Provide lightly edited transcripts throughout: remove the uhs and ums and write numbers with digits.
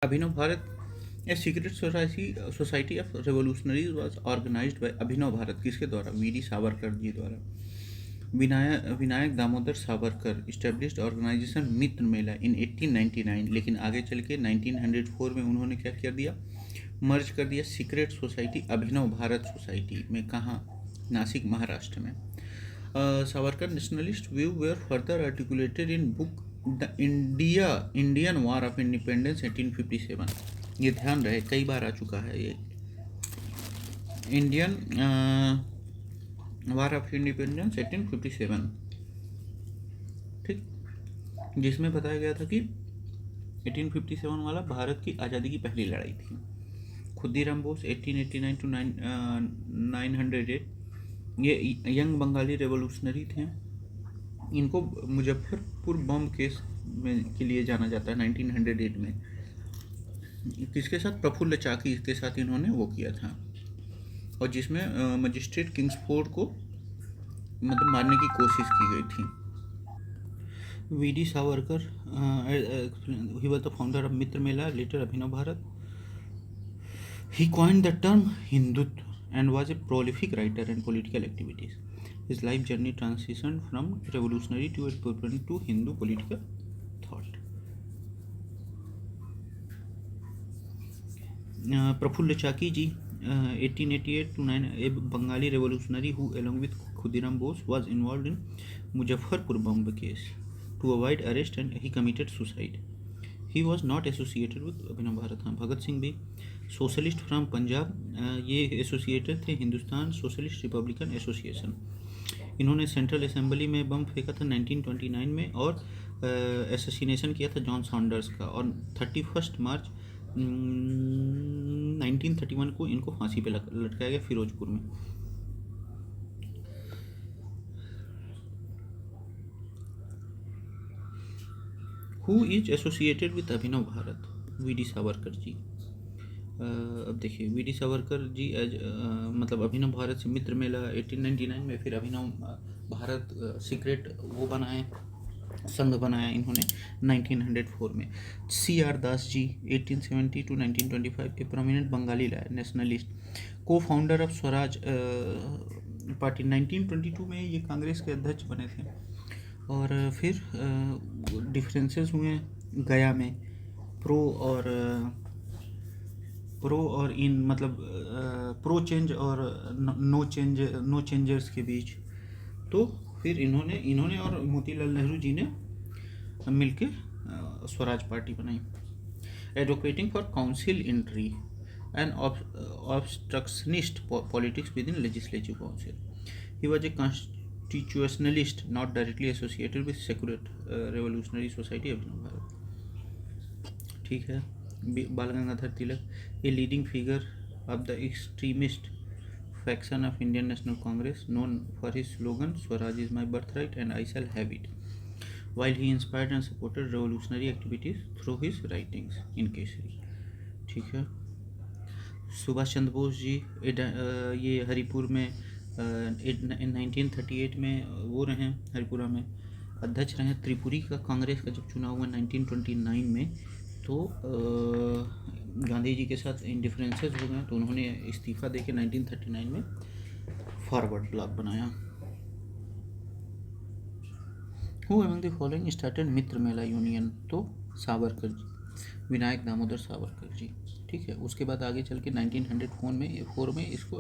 Abhinav Bharat, a secret society of revolutionaries was organised by Abhinav Bharat, किसके द्वारा? VD Savarkar ji द्वारा। Vinayak Damodar Savarkar established organisation Mitra Mela in 1899, लेकिन आगे चल के 1904 में उन्होंने क्या कर दिया? मर्ज कर दिया secret society Abhinav Bharat society में। कहाँ? नासिक, महाराष्ट्र में। Savarkar nationalist view were further articulated in book the Indian war of independence 1857। ये ध्यान रहे, कई बार आ चुका है ये। इंडियन वार ऑफ इंडिपेंडेंस 1857, ठीक, जिसमें बताया गया था कि 1857 वाला भारत की आज़ादी की पहली लड़ाई थी। खुदीराम बोस 1889 to 908, ये यंग बंगाली रेवोल्यूशनरी थे। इनको मुजफ्फरपुर बम केस में के लिए जाना जाता है 1908 में। किसके साथ? प्रफुल्ल चाकी के साथ इन्होंने वो किया था, और जिसमें मजिस्ट्रेट किंग्सफोर्ड को मतलब मारने की कोशिश की गई थी। VD Savarkar he was the founder of Mitra Mela, later Abhinav Bharat. He coined the term Hindutva and was a prolific writer and political activities. His life journey transitioned from revolutionary to a proponent to Hindu political thought. Prafulla Chaki ji, 1888 to 9, a Bengali revolutionary who, along with Khudiram Bose, was involved in Muzaffarpur bomb case. To avoid arrest, and he committed suicide. He was not associated with अभिनव भारत। हाँ, भगत सिंह भी socialist from Punjab, ये associated थे Hindustan socialist Republican association. इन्होंने central assembly में बम फेंका था 1929 में, और एसोसिनेशन किया था जॉन सॉन्डर्स का, और 31 मार्च 1931 को इनको फांसी पे लटकाया गया फिरोजपुर में। Who is associated with Abhinav Bharat? VD Savarkar ji. अब देखिए, वीडी सावरकर जी एज मतलब अभिनव भारत से मित्र मेला 1899 में, फिर अभिनव भारत सीक्रेट वो बनाए, संघ बनाया इन्होंने 1904 में। CR Das ji 1870 to 1925, a prominent Bengali nationalist, cofounder of Swaraj party. 1922 में ये कांग्रेस के अध्यक्ष बने थे, और फिर डिफरेंसेस हुए गया में प्रो और इन मतलब प्रो चेंज और नो चेंजर्स के बीच। तो फिर इन्होंने और मोतीलाल नेहरू जी ने मिलके स्वराज पार्टी बनाई। Advocating for council entry and obstructionist politics within legislative council. He was a constitutionalist not directly associated with secular revolutionary society Abhinav Bharat, ठीक है। Bal Gangadhar Tilak, a leading figure of the extremist faction of Indian National Congress, known for his slogan Swaraj is my birthright and I shall have it, while he inspired and supported revolutionary activities through his writings in Kesari, ठीक है। सुभाष चंद्र बोस जी, ये हरिपुर में 1938 में वो रहे, हरिपुरा में अध्यक्ष रहे। त्रिपुरी का कांग्रेस का जब चुनाव हुआ 1929 में, तो गांधी जी के साथ इंडिफरेंसेस हो गए, तो उन्होंने इस्तीफा देके 1939 में फॉरवर्ड ब्लॉक बनाया। Who among the following started Mitra Mela union? तो सावरकर जी, विनायक दामोदर सावरकर जी, ठीक है। उसके बाद आगे चल के 1904 में इसको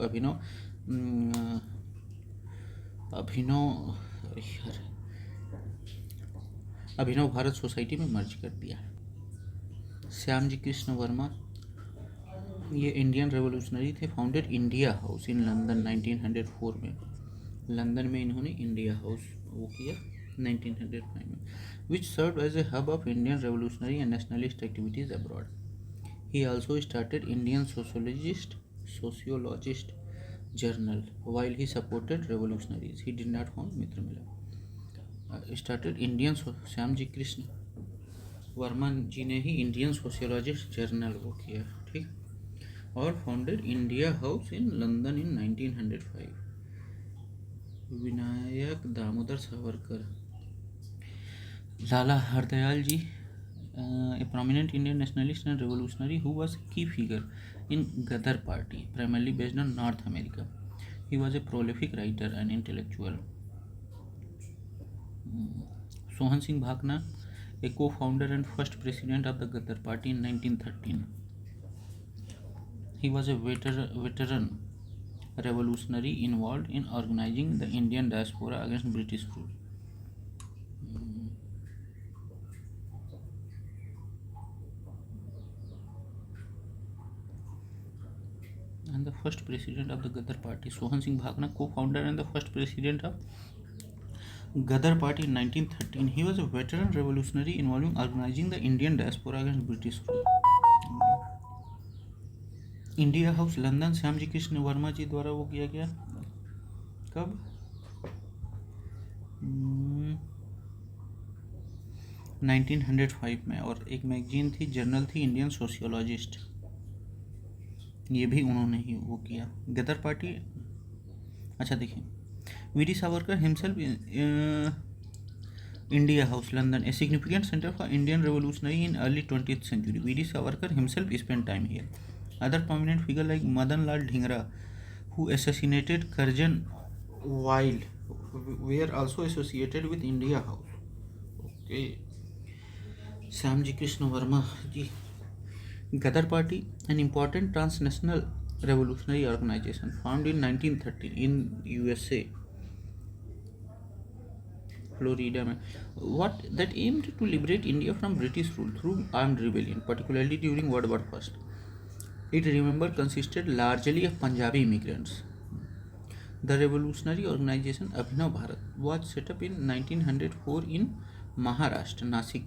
अभिनव भारत सोसाइटी में मर्ज कर दिया। श्यामजी कृष्ण वर्मा, ये इंडियन रेवोल्यूशनरी थे, founded India House in London 1904 में। लंदन में इन्होंने इंडिया हाउस वो किया 1905 में, which serve as a hub of Indian revolutionary and nationalist activities abroad. He also started Indian Sociologist journal while he supported revolutionaries. He did not found Mitra Mela. Started Indian Shyamji Krishna Varma ji ने ही Indian Sociologist journal वो किया, ठीक, और founded India House in London in 1905। Vinayak Damodar Savarkar, Lala Hardayal ji a prominent Indian nationalist and revolutionary who was a key figure in Ghadar party, primarily based on North America. He was a prolific writer and intellectual. Sohan Singh Bhakna, a co-founder and first president of the Ghadar party in 1913. He was a veteran revolutionary involved in organizing the Indian diaspora against British rule. And the first president of the Ghadar party, Sohan Singh Bhakna, co-founder and the first president of Ghadar party in 1913. He was a veteran revolutionary involving organizing the Indian diaspora against British rule. India House London Shyamji Krishna Varma ji द्वारा वो किया गया कब? 1905 में। और एक magazine थी, journal थी इंडियन सोशियोलॉजिस्ट, ये भी उन्होंने ही वो किया। गदर पार्टी, अच्छा देखिए, VD Savarkar himself India House London, a significant centre for Indian revolutionary in early 20th century. VD Savarkar himself spent time here. Other prominent figure like Madan Lal Dhingra, who assassinated Karjan Wild, were also associated with India House. Okay. Samji Krishna Verma ji. Ghadar Party, an important transnational revolutionary organization formed in 1913 in USA, Florida, what that aimed to liberate India from British rule through armed rebellion, particularly during World War I. It, remember, consisted largely of Punjabi immigrants. The revolutionary organization Abhinav Bharat was set up in 1904 in Maharashtra, Nasik.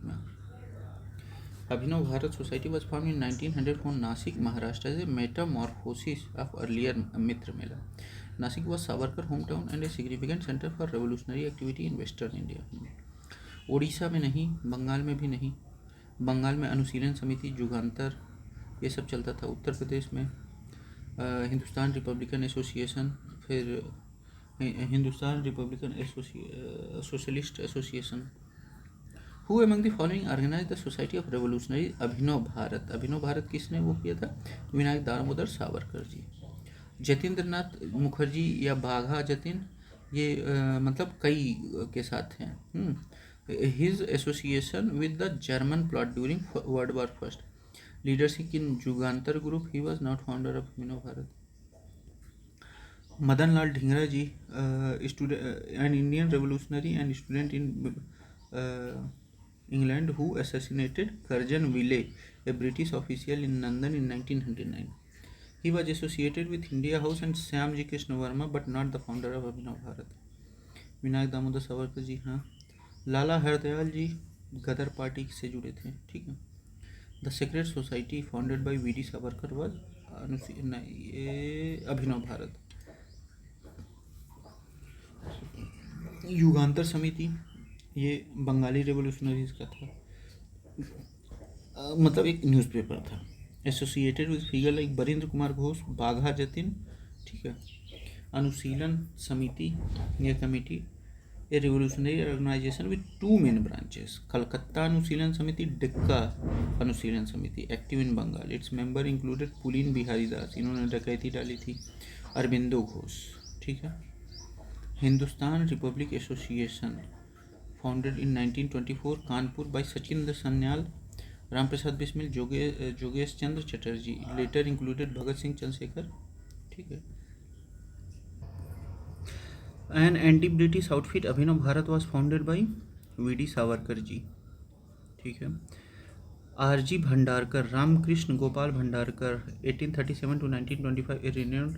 Abhinav Bharat Society was formed in 1904 Nasik, Maharashtra, as a metamorphosis of earlier Mitra Mela. Nasik was Savarkar hometown and a significant center for revolutionary activity in Western India. Odisha में नहीं, बंगाल में भी नहीं। बंगाल में अनुशीलन समिति, जुगांतर, ये सब चलता था। उत्तर प्रदेश में हिंदुस्तान रिपब्लिकन एसोसिएशन, फिर Hindustan Republican Socialist Association. Who among the following organise the society of revolutionary? Abhinav Bharat. Abhinav Bharat किसने वो किया था? विनायक दामोदर सावरकर जी. जतीन्द्र नाथ मुखर्जी या बाघा जतिन, ये मतलब कई के साथ हैं. His association with the German plot during world war first. Leadership in Jugantar group. He was not founder of Abhinav Bharat. Madan Lal Dhingra ji, an Indian revolutionary and student in England who assassinated Curzon Willey, a British official in London in 1909. He was associated with India House and Syam Ji Krishna Verma, but not the founder of Abhinav Bharat. Vinayak Damodar Savarkar ji, हाँ. लाला हरदयाल जी गदर party से जुड़े थे, ठीक है. The secret society founded by VD Savarkar was Abhinav Bharat. Jugantar Samiti, ये Bengali revolutionaries का था, मतलब एक न्यूज़पेपर था. Associated with figure like Barindra Kumar Ghosh, Bagha Jatin, ठीक है. अनुशीलन समिति, यह committee, a revolutionary organization with two main branches. Kolkata Anushilon Samiti, Decca Anushilon Samiti, active in Bengal. Its member included Pulin Bihari Das, इन्होंने डकैती डाली थी. अरबिंदो घोष, ठीक है. Hindustan Republic Association founded in 1924 Kanpur by Sachindra Sanyal, Ram Prasad Bismil, जोगेश चंद्र चटर्जी. लेटर इंक्लूडेड भगत सिंह चंद्रशेखर, ठीक है. An anti-British outfit, Abhinav Bharat, was founded by V.D. Savarkar ji, ठीक है. R.G. Bhandarkar, Ramkrishna Gopal Bhandarkar, 1837 to 1925, a renowned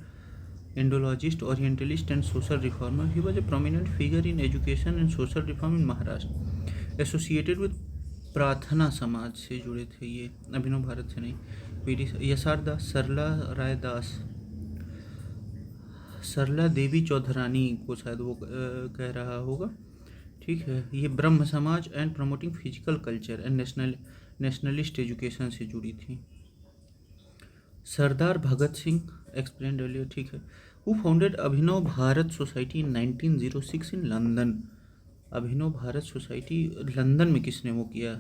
Indologist, Orientalist and social reformer. He was a prominent figure in education and social reform in Maharashtra. Associated with प्रार्थना समाज से जुड़े थे ये, अभिनव भारत से नहीं. V.D. यसार दास, सरला राय दास, सरला देवी चौधरानी को शायद वो कह रहा होगा, ठीक है. ये ब्रह्म समाज and promoting physical culture and nationalist education से जुड़ी थी. सरदार भगत सिंह, एक्सप्लेन्ड अर्लियर, ठीक है. Who founded Abhinav Bharat society in 1906 in London. Abhinav Bharat society London में किसने वो किया?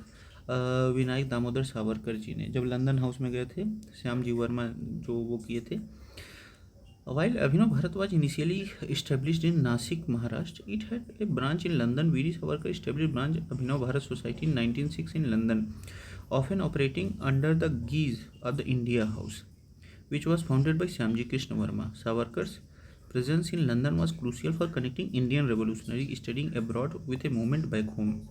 विनायक दामोदर सावरकर जी ने जब लंदन हाउस में गए थे, श्याम जी वर्मा जो वो किए थे। While Abhinav Bharat was initially established in Nasik, Maharashtra, it had a branch in London. Veer Savarkar established branch Abhinav Bharat Society in 1906 in London, often operating under the guise of the India House, which was founded by Shyamji Krishna Verma. Savarkar's presence in London was crucial for connecting Indian revolutionaries studying abroad with a movement back home.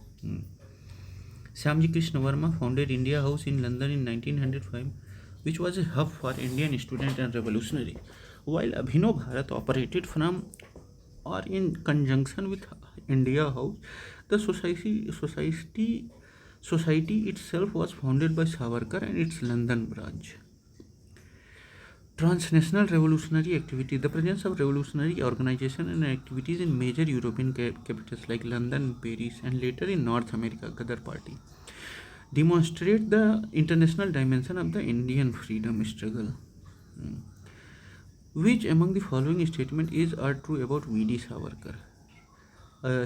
Shyamji Krishna Verma founded India House in London in 1905, which was a hub for Indian students and revolutionaries. While Abhinav Bharat operated from or in conjunction with India House, the society itself was founded by Savarkar and its London branch. Transnational revolutionary activity. The presence of revolutionary organization and activities in major European capitals like London, Paris, and later in North America, Ghadar Party, demonstrate the international dimension of the Indian freedom struggle. Which among the following statements are true about V.D. Savarkar?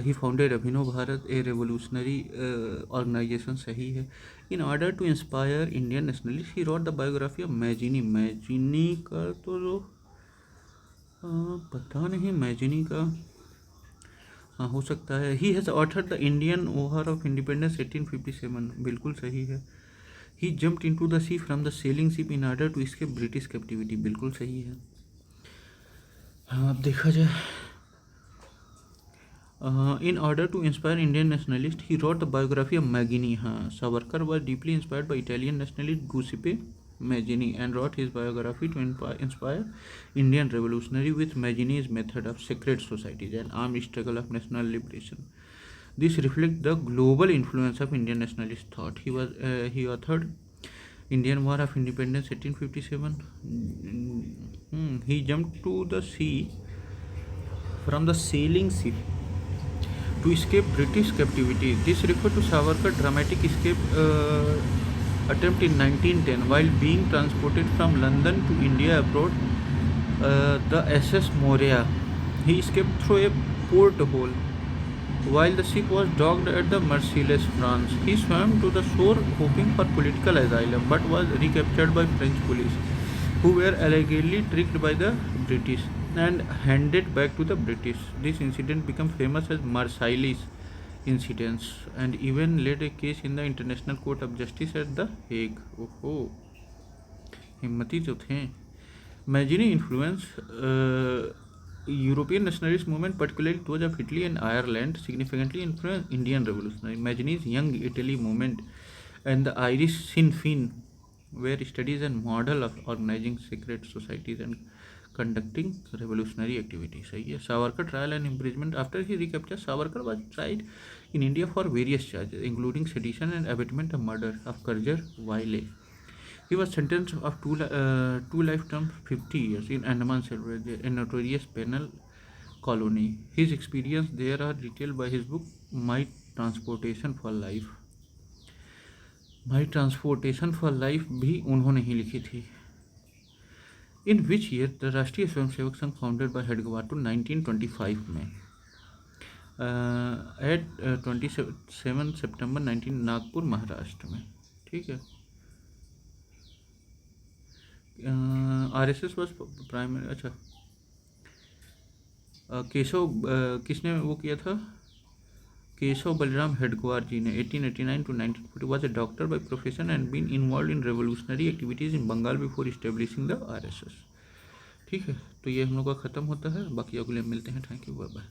He founded Abhinav Bharat, a revolutionary organization. सही है. In order to inspire Indian nationalists, he wrote the biography of Mazzini. Mazzini का तो पता नहीं, Mazzini का हाँ हो सकता है. He has authored the Indian War of Independence 1857. बिल्कुल सही है. He jumped into the sea from the sailing ship in order to escape British captivity. बिल्कुल सही है. हाँ अब देखा जाए. In order to inspire Indian nationalists, he wrote the biography of Mazzini. Savarkar was deeply inspired by Italian nationalist Giuseppe Mazzini and wrote his biography to inspire Indian revolutionary with Mazzini's method of secret societies and armed struggle of national liberation. This reflects the global influence of Indian nationalist thought. He authored Indian War of Independence 1857. He jumped to the sea from the sailing ship to escape British captivity. This refers to Savarkar's dramatic escape attempt in 1910 while being transported from London to India abroad. The SS Morea. He escaped through a porthole while the ship was docked at the Marseilles, France. He swam to the shore hoping for political asylum but was recaptured by French police, who were allegedly tricked by the British and handed back to the British. This incident became famous as Marseilles incidents and even led a case in the International Court of Justice at The Hague. ओहो, हिम्मती तो थे. Mazzini influence European nationalist movement, particularly those of Italy and Ireland, significantly influenced Indian revolutionary. Mazzini's Young Italy movement and the Irish Sinn Féin were studies and model of organizing secret societies and conducting revolutionary activities. सही है. Savarkar trial and imprisonment. After his recapture, Savarkar was tried in India for various charges, including sedition and abetment of murder of Karjar Wiley. He was sentenced of two life terms, 50 years in Andaman Selvages, a notorious penal colony. His experience there are detailed by his book My Transportation for Life. My Transportation for Life भी उन्होंने ही लिखी थी. In which year the राष्ट्रीय Swayamsevak Sangh founded by headquarters 1925 में at 27 सितंबर 19 नागपुर महाराष्ट्र में. ठीक है. RSS was primary. अच्छा, केशव किसने वो किया था? केशव बलराम हेडगवार जी ने 1889 to 1940 was a doctor by profession and been involved in revolutionary activities in Bengal before establishing the RSS. ठीक है, तो ये हम लोग का ख़त्म होता है. बाकी अगले मिलते हैं. Thank you, bye bye.